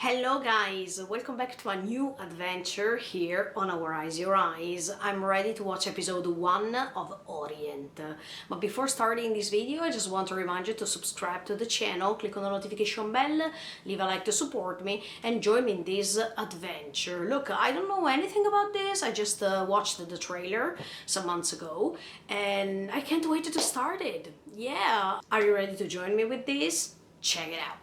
Hello guys, welcome back to a new adventure here on Our Eyes Your Eyes. I'm ready to watch episode 1 of Orient. But before starting this video, I just want to remind you to subscribe to the channel, click on the notification bell, leave a like to support me, and join me in this adventure. Look, I don't know anything about this, I just watched the trailer some months ago, and I can't wait to start it. Yeah, are you ready to join me with this? Check it out.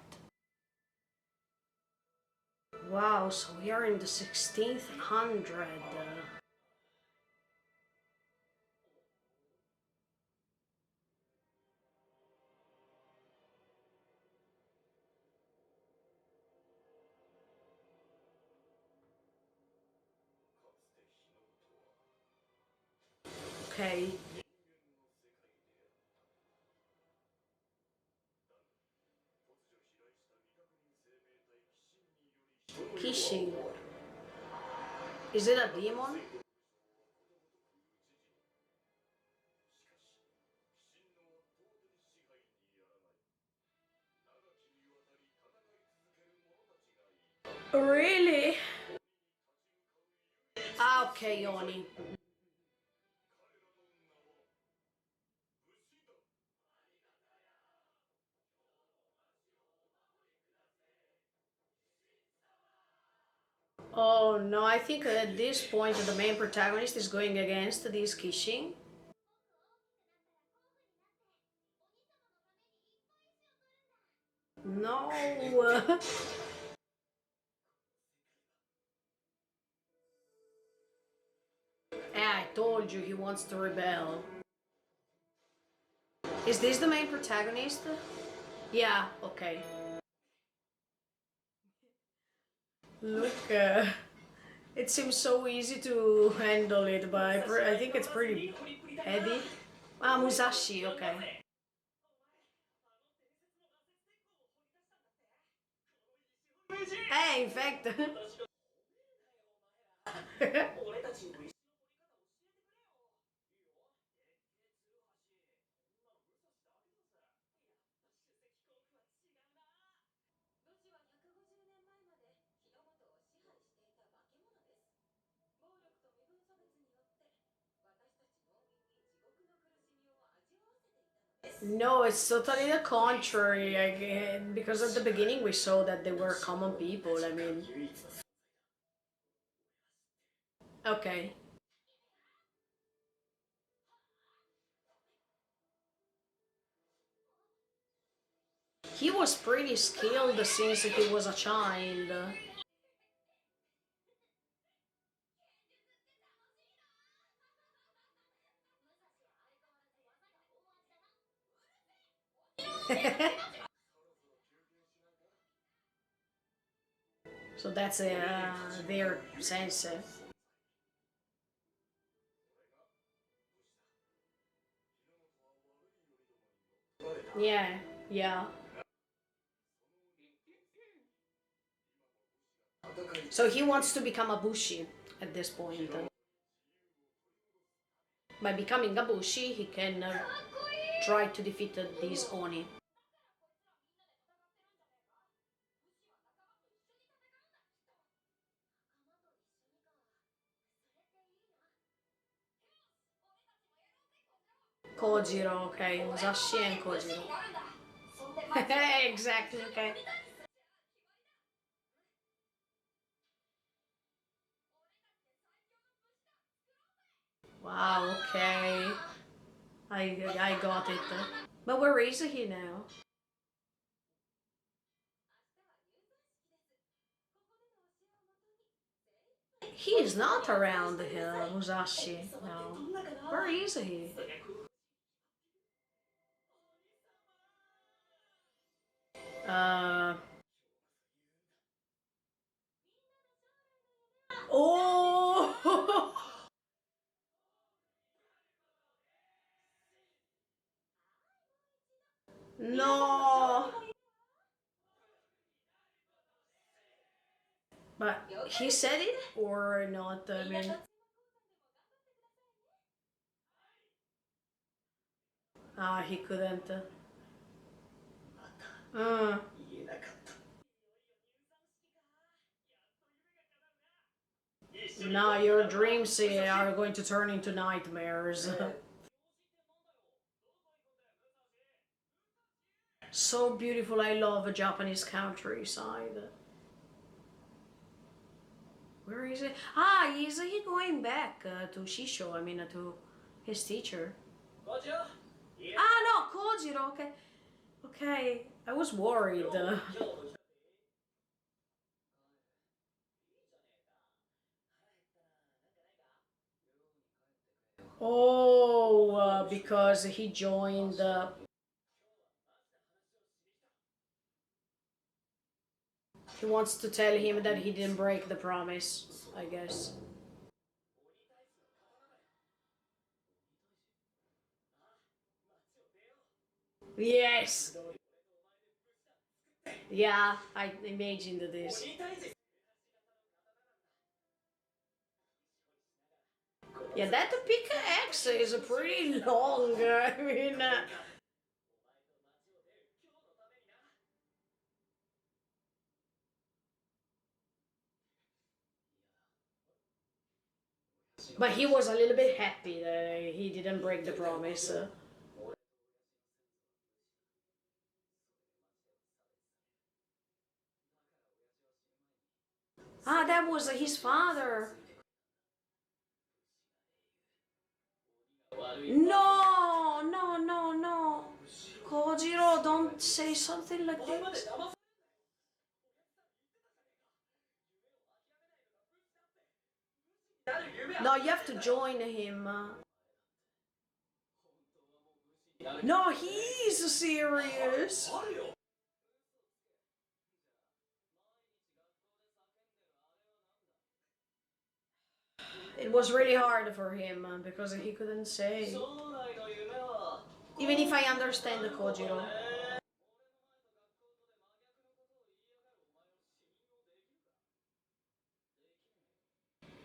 Wow, so we are in the 16th hundred. Okay. Kishin. Is it a demon? Really? Ah, okay, Yoni. Oh no, I think at this point the main protagonist is going against this Kishin. No. I told you he wants to rebel. Is this the main protagonist? Yeah, okay. Look, it seems so easy to handle it, but I think it's pretty heavy. Ah, Musashi, okay. Hey, in fact. No, it's totally the contrary. Because at the beginning we saw that they were common people. I mean, okay. He was pretty skilled since he was a child. So that's their sense. Yeah, yeah. So he wants to become a Bushi at this point. By becoming a Bushi, he can try to defeat this Oni. Kojiro, okay. Musashi and Kojiro. Exactly, okay. Wow, okay. I got it. But where is he now? He is not around here, Musashi. No. Where is he? Uh. Oh! No! But he said it or not? I mean. Ah, he couldn't. Uh. Now your dreams are going to turn into nightmares. So beautiful. I love a Japanese countryside. Where is it? Ah, is he going back to Shisho? I mean, to his teacher. Ah, no, Kojiro. Okay, okay. I was worried. Oh, because he joined. He wants to tell him that he didn't break the promise, I guess. Yes! Yeah, I imagined this. Yeah, that pickaxe is pretty long. I mean, but he was a little bit happy that he didn't break the promise. Ah, that was his father. No, no, no, no. Kojiro, don't say something like this. No, you have to join him. No, he's serious. It was really hard for him because he couldn't say. Even if I understand the Kojiro.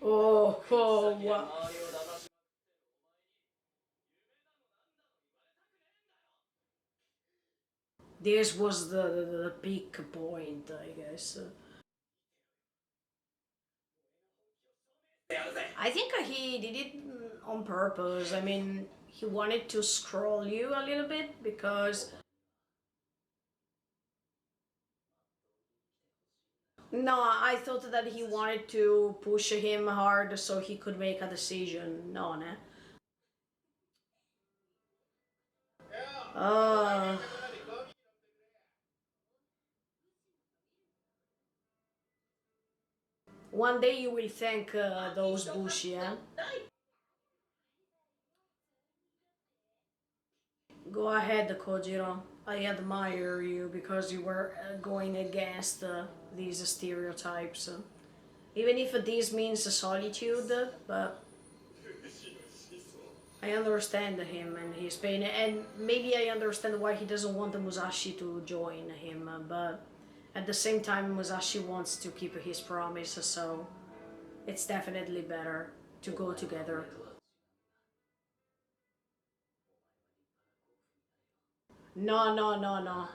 Oh, oh, wow. This was the peak point, I guess. I think he did it on purpose. I mean, he wanted to scroll you a little bit because. No, I thought that he wanted to push him hard so he could make a decision. No, ne? Uh, One day you will thank those Bushi, eh? Go ahead, Kojiro. I admire you because you were going against these stereotypes. Even if this means solitude, but I understand him and his pain, and maybe I understand why he doesn't want Musashi to join him, but at the same time, Musashi wants to keep his promise, so it's definitely better to go together. No, no, no, no.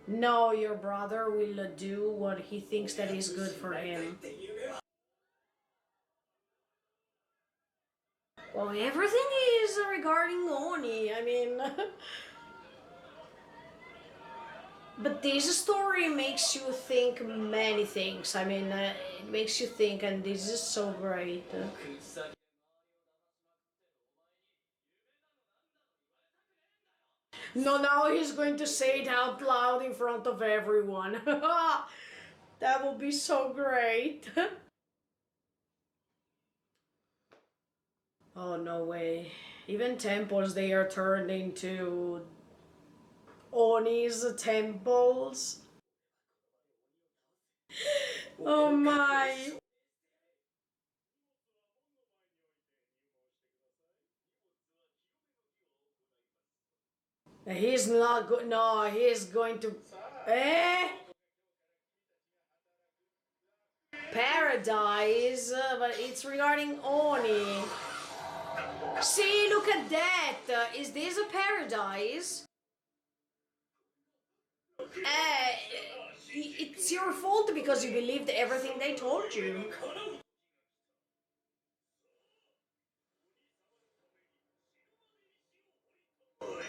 No, your brother will do what he thinks that is good for him. Well, everything is regarding Oni. I mean, but this story makes you think many things. I mean, it makes you think, and this is so great. No, now he's going to say it out loud in front of everyone. That will be so great. Oh, no way. Even temples, they are turned into Oni's temples. Oh my. He's not good. No, he's going to. Eh? Paradise, but it's regarding Oni. See, look at that. Is this a paradise? Uh, it's your fault because you believed everything they told you.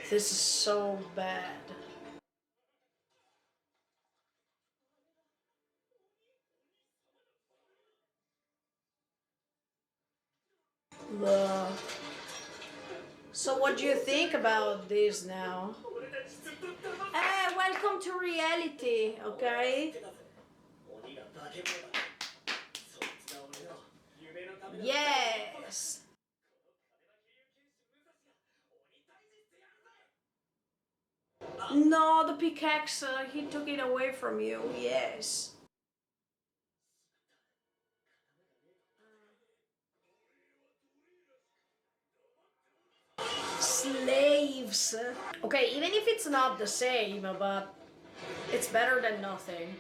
This is so bad. Ugh. So what do you think about this now? Welcome to reality, okay? Yes. No, the pickaxe, he took it away from you, yes. Slaves. Okay, even if it's not the same, but it's better than nothing.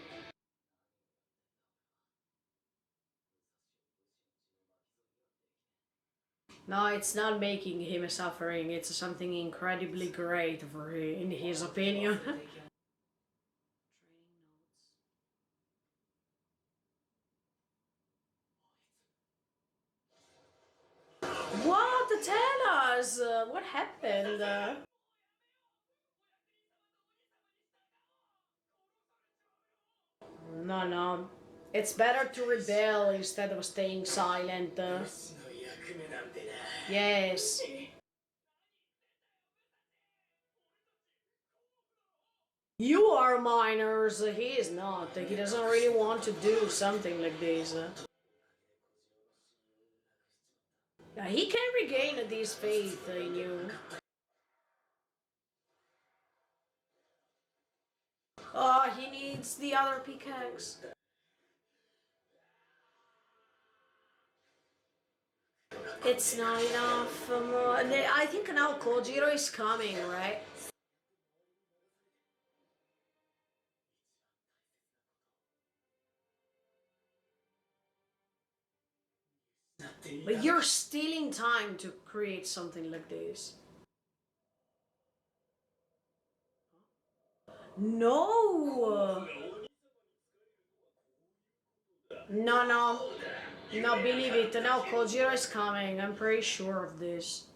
No, it's not making him suffering. It's something incredibly great for him, in his opinion. What? Tell us! What happened? No, no. It's better to rebel instead of staying silent. Yes. You are minors. He is not. He doesn't really want to do something like this. He can regain this faith in you. Oh, he needs the other pickaxe. It's not enough. I think now Kojiro is coming, right? But you're stealing time to create something like this. No! No, no. No, believe it. Now Kojiro is coming. I'm pretty sure of this.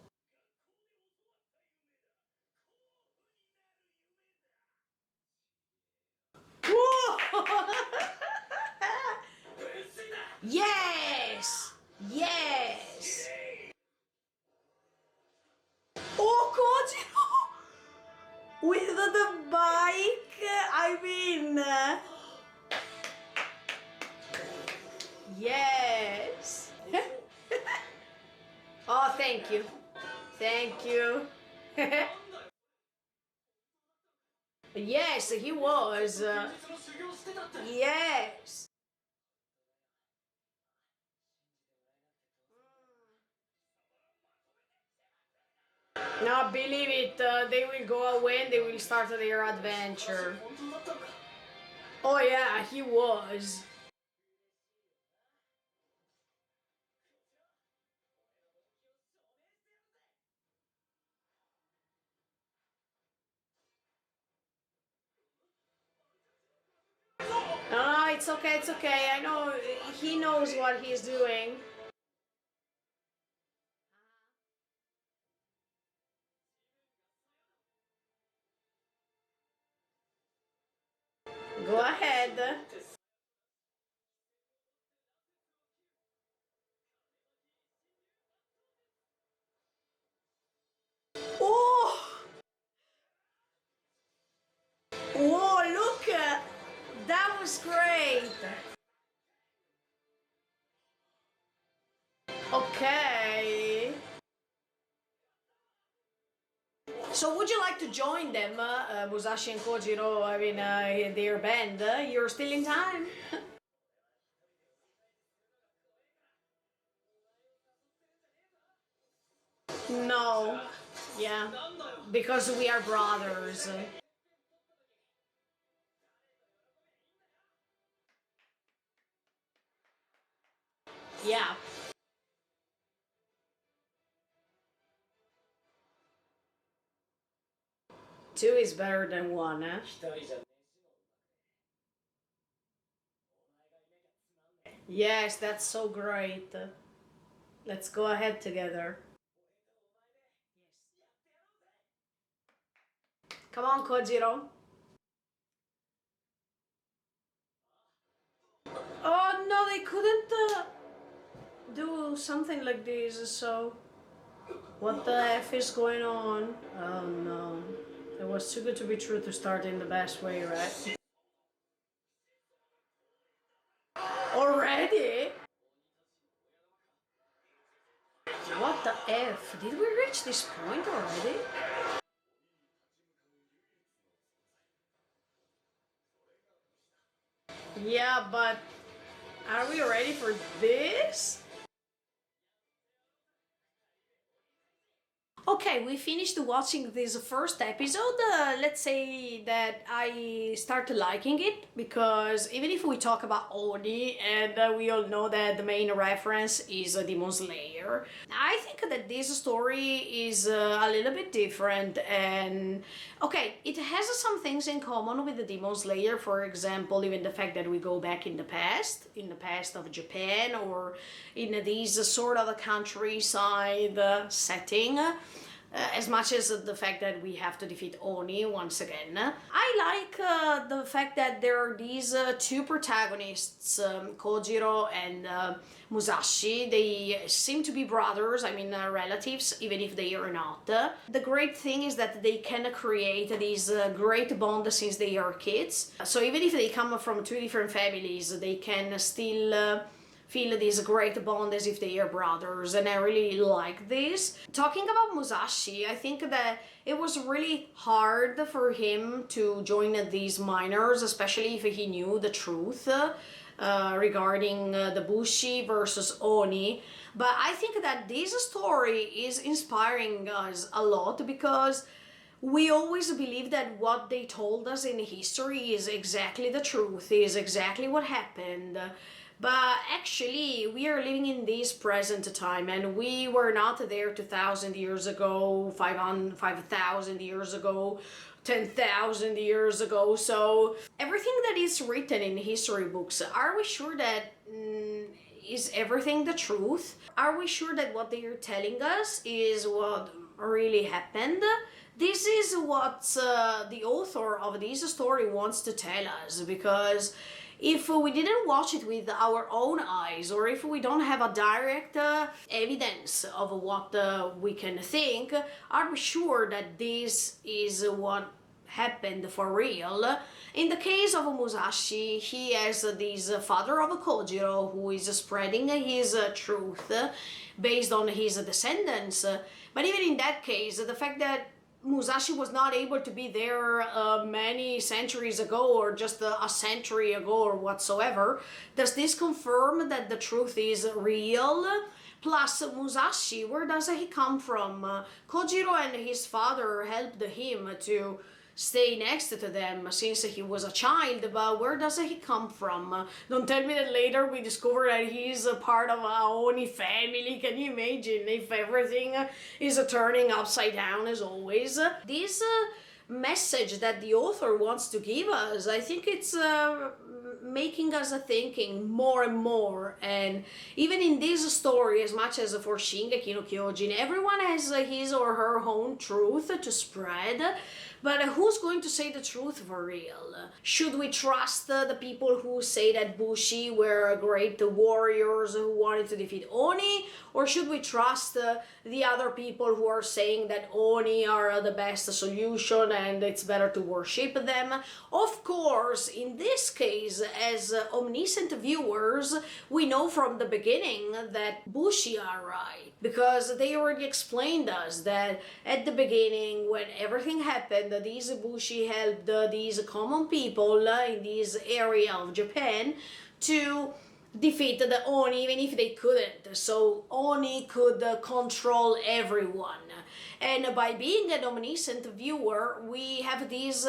Yes! Yes! Oh, Kojiro! With the bike! I mean... Yes! Oh, thank you. Thank you. Yes, he was. Yes. Now believe it, they will go away and they will start their adventure. Oh yeah, he was. No, no, it's okay, it's okay. I know he knows what he's doing. Go ahead. Oh! Whoa, look! That was great! Okay. So would you like to join them, Musashi and Kojiro, I mean, their band? You're still in time. No. Yeah. Because we are brothers. Yeah. Two is better than one, eh? Yes, that's so great. Let's go ahead together. Come on, Kojiro. Oh no, they couldn't do something like this, so what the F is going on? Oh no. It was too good to be true to start in the best way, right? Already? What the F? Did we reach this point already? Yeah, but are we ready for this? Okay, we finished watching this first episode. Let's say that I started liking it because even if we talk about Oni and we all know that the main reference is Demon Slayer, I think that this story is a little bit different and okay, it has some things in common with the Demon Slayer, for example, even the fact that we go back in the past of Japan or in this sort of a countryside setting. As much as the fact that we have to defeat Oni once again. I like the fact that there are these two protagonists, Kojiro and Musashi. They seem to be brothers, I mean relatives, even if they are not. The great thing is that they can create these great bonds since they are kids. So even if they come from two different families, they can still feel this great bond as if they are brothers, and I really like this. Talking about Musashi, I think that it was really hard for him to join these miners, especially if he knew the truth regarding the Bushi versus Oni. But I think that this story is inspiring us a lot because we always believe that what they told us in history is exactly the truth, is exactly what happened. But actually, we are living in this present time and we were not there 2,000 years ago, 5,000 years ago, 10,000 years ago. So everything that is written in history books, are we sure that is everything the truth? Are we sure that what they are telling us is what really happened? This is what the author of this story wants to tell us, because if we didn't watch it with our own eyes, or if we don't have a direct evidence of what we can think, are we sure that this is what happened for real? In the case of Musashi, he has this father of Kojiro who is spreading his truth based on his descendants. But even in that case, the fact that Musashi was not able to be there many centuries ago, or just a century ago, or whatsoever, does this confirm that the truth is real? Plus, Musashi, where does he come from? Kojiro and his father helped him to stay next to them since he was a child, but where does he come from? Don't tell me that later we discover that he's a part of our Oni family. Can you imagine if everything is turning upside down as always? This message that the author wants to give us, I think it's making us thinking more and more. And even in this story, as much as for Shingeki no Kyojin, everyone has his or her own truth to spread. But who's going to say the truth for real? Should we trust the people who say that Bushi were great warriors who wanted to defeat Oni? Or should we trust the other people who are saying that Oni are the best solution and it's better to worship them? Of course, in this case, as omniscient viewers, we know from the beginning that Bushi are right. Because they already explained us that at the beginning, when everything happened, these Bushi helped these common people in this area of Japan to defeat the Oni even if they couldn't. So Oni could control everyone. And by being an omniscient viewer, we have this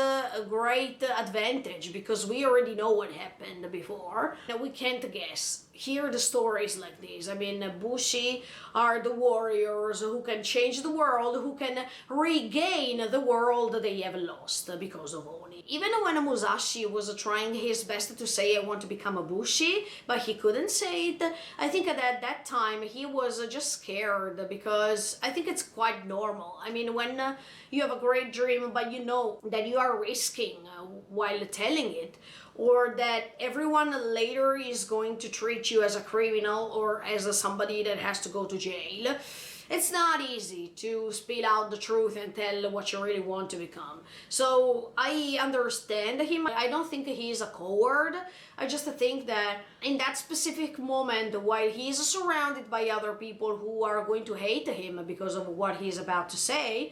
great advantage because we already know what happened before. We can't guess. Hear the stories like this. I mean, Bushi are the warriors who can change the world, who can regain the world they have lost because of Oni. Even when Musashi was trying his best to say, I want to become a Bushi, but he couldn't say it. I think at that time he was just scared, because I think it's quite normal. I mean, when you have a great dream but you know that you are risking while telling it, or that everyone later is going to treat you as a criminal or as somebody that has to go to jail, it's not easy to spill out the truth and tell what you really want to become. So I understand him. I don't think he's a coward. I just think that in that specific moment, while he's surrounded by other people who are going to hate him because of what he's about to say,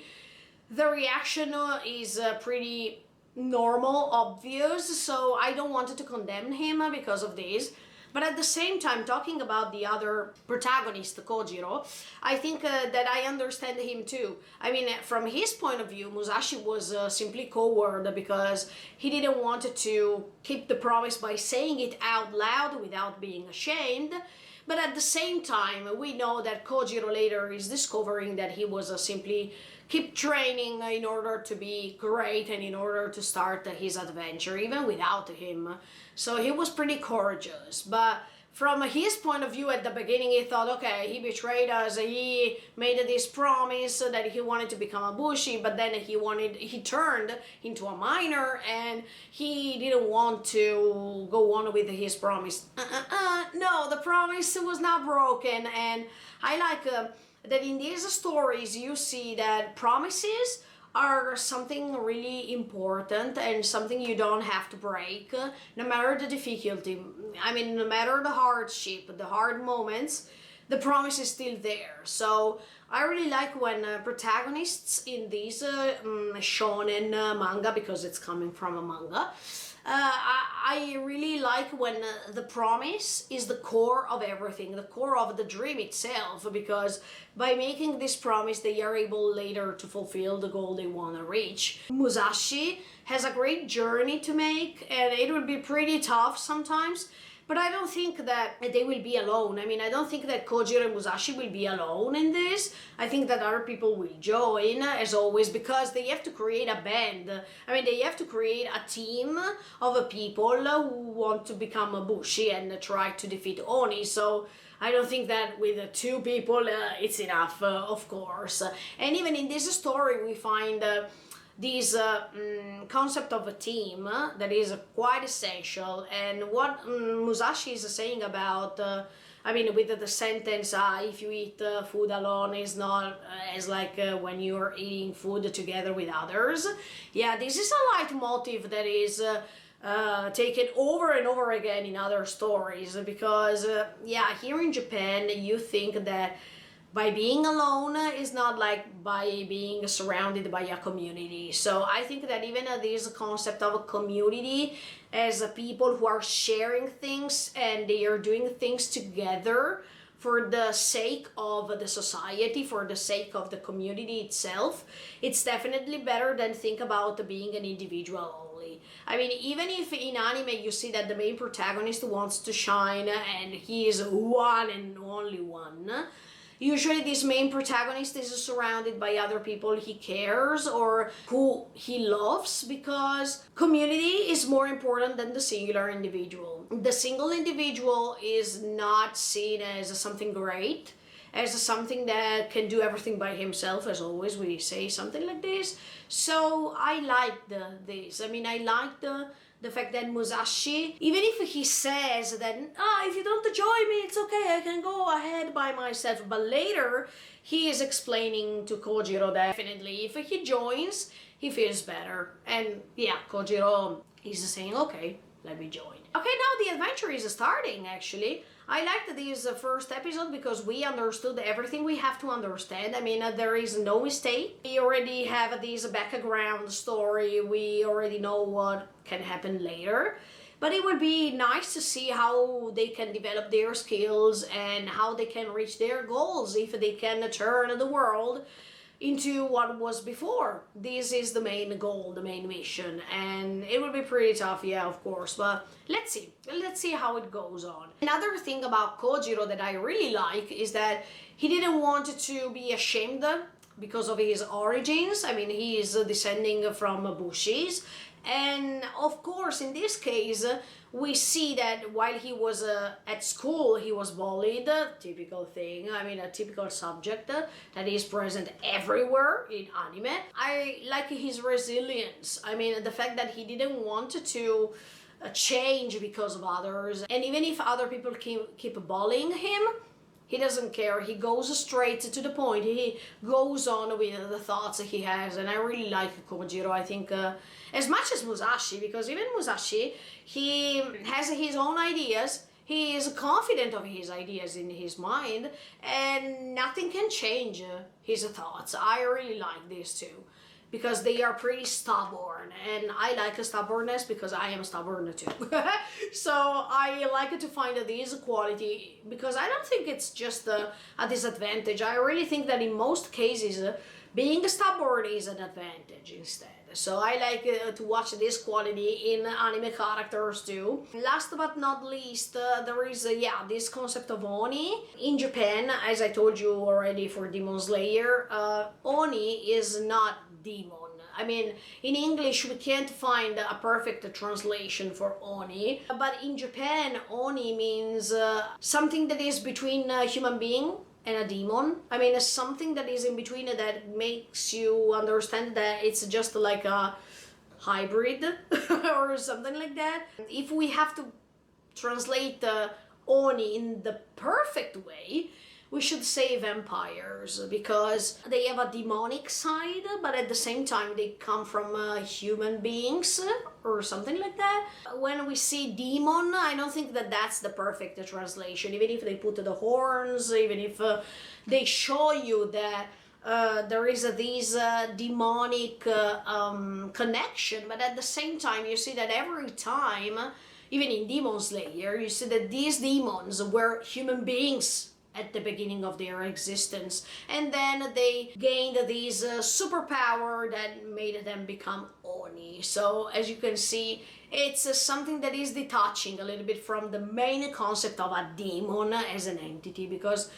the reaction is pretty normal, obvious, so I don't want to condemn him because of this. But at the same time, talking about the other protagonist, Kojiro, I think that I understand him too. I mean, from his point of view, Musashi was simply coward because he didn't want to keep the promise by saying it out loud without being ashamed. But at the same time, we know that Kojiro later is discovering that he was simply keep training in order to be great and in order to start his adventure, even without him. So he was pretty courageous. But from his point of view at the beginning, he thought, okay, he betrayed us, he made this promise that he wanted to become a bushi, but then he turned into a miner and he didn't want to go on with his promise. No, the promise was not broken. And I like that in these stories you see that promises are something really important and something you don't have to break, no matter the difficulty. I mean, no matter the hardship, the hard moments, the promise is still there. So I really like when protagonists in these shonen manga, because it's coming from a manga, I really like when the promise is the core of everything, the core of the dream itself, because by making this promise they are able later to fulfill the goal they want to reach. Musashi has a great journey to make, and it will be pretty tough sometimes, but I don't think that they will be alone. I mean, I don't think that Kojiro and Musashi will be alone in this. I think that other people will join, as always, because they have to create a band. I mean, they have to create a team of people who want to become a bushi and try to defeat Oni. So I don't think that with two people it's enough, of course. And even in this story we find this concept of a team that is quite essential. And what Musashi is saying about, I mean, with the sentence, if you eat food alone is not as like when you're eating food together with others. Yeah, this is a leitmotif that is taken over and over again in other stories, because yeah, here in Japan you think that by being alone is not like by being surrounded by a community. So I think that even this concept of a community as people who are sharing things and they are doing things together for the sake of the society, for the sake of the community itself, it's definitely better than think about being an individual only. I mean, even if in anime you see that the main protagonist wants to shine and he is one and only one, usually this main protagonist is surrounded by other people he cares or who he loves, because community is more important than the singular individual. The single individual is not seen as something great, as something that can do everything by himself, as always we say something like this. So I like this. I mean, I like the fact that Musashi, even if he says that, if you don't join me, it's okay, I can go ahead by myself. But later, he is explaining to Kojiro that definitely if he joins, he feels better. And yeah, Kojiro is saying, okay, let me join. Okay, now the adventure is starting, actually. I liked this first episode because we understood everything we have to understand. I mean, there is no mistake. We already have this background story. We already know what can happen later. But it would be nice to see how they can develop their skills and how they can reach their goals, if they can turn the world into what was before. This is the main goal, the main mission, and it will be pretty tough, yeah, of course, but let's see how it goes on. Another thing about Kojiro that I really like is that he didn't want to be ashamed because of his origins. I mean, he is descending from bushis, And of course, in this case, we see that while he was at school, he was bullied, typical thing, I mean, a typical subject that is present everywhere in anime. I like his resilience. I mean, the fact that he didn't want to change because of others, and even if other people keep bullying him, he doesn't care. He goes straight to the point. He goes on with the thoughts he has, and I really like Kojiro. I think as much as Musashi, because even Musashi, he has his own ideas. He is confident of his ideas in his mind, and nothing can change his thoughts. I really like this too, because they are pretty stubborn, and I like stubbornness because I am stubborn too. So I like to find this quality, because I don't think it's just a disadvantage. I really think that in most cases being stubborn is an advantage instead. So I like to watch this quality in anime characters too. Last but not least, there is this concept of Oni. In Japan, as I told you already for Demon Slayer, Oni is not demon. I mean, in English we can't find a perfect translation for Oni, but in Japan Oni means something that is between a human being and a demon. I mean, something that is in between that makes you understand that it's just like a hybrid or something like that. If we have to translate Oni in the perfect way, we should say vampires, because they have a demonic side, but at the same time they come from human beings or something like that. When we see demon, I don't think that that's the perfect translation, even if they put the horns, even if they show you that there is this demonic connection, but at the same time you see that every time, even in Demon Slayer, you see that these demons were human beings at the beginning of their existence, and then they gained this superpower that made them become Oni. So as you can see, it's something that is detaching a little bit from the main concept of a demon as an entity, because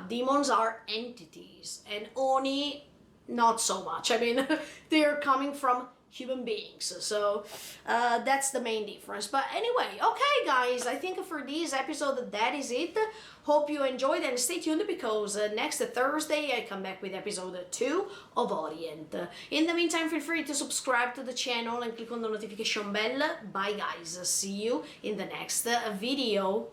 demons are entities and Oni not so much. I mean, they're coming from human beings, so that's the main difference. But anyway, okay guys, I think for this episode that is it. Hope you enjoyed, and stay tuned, because next Thursday I come back with episode 2 of Orient. In the meantime, feel free to subscribe to the channel and click on the notification bell. Bye guys, see you in the next video.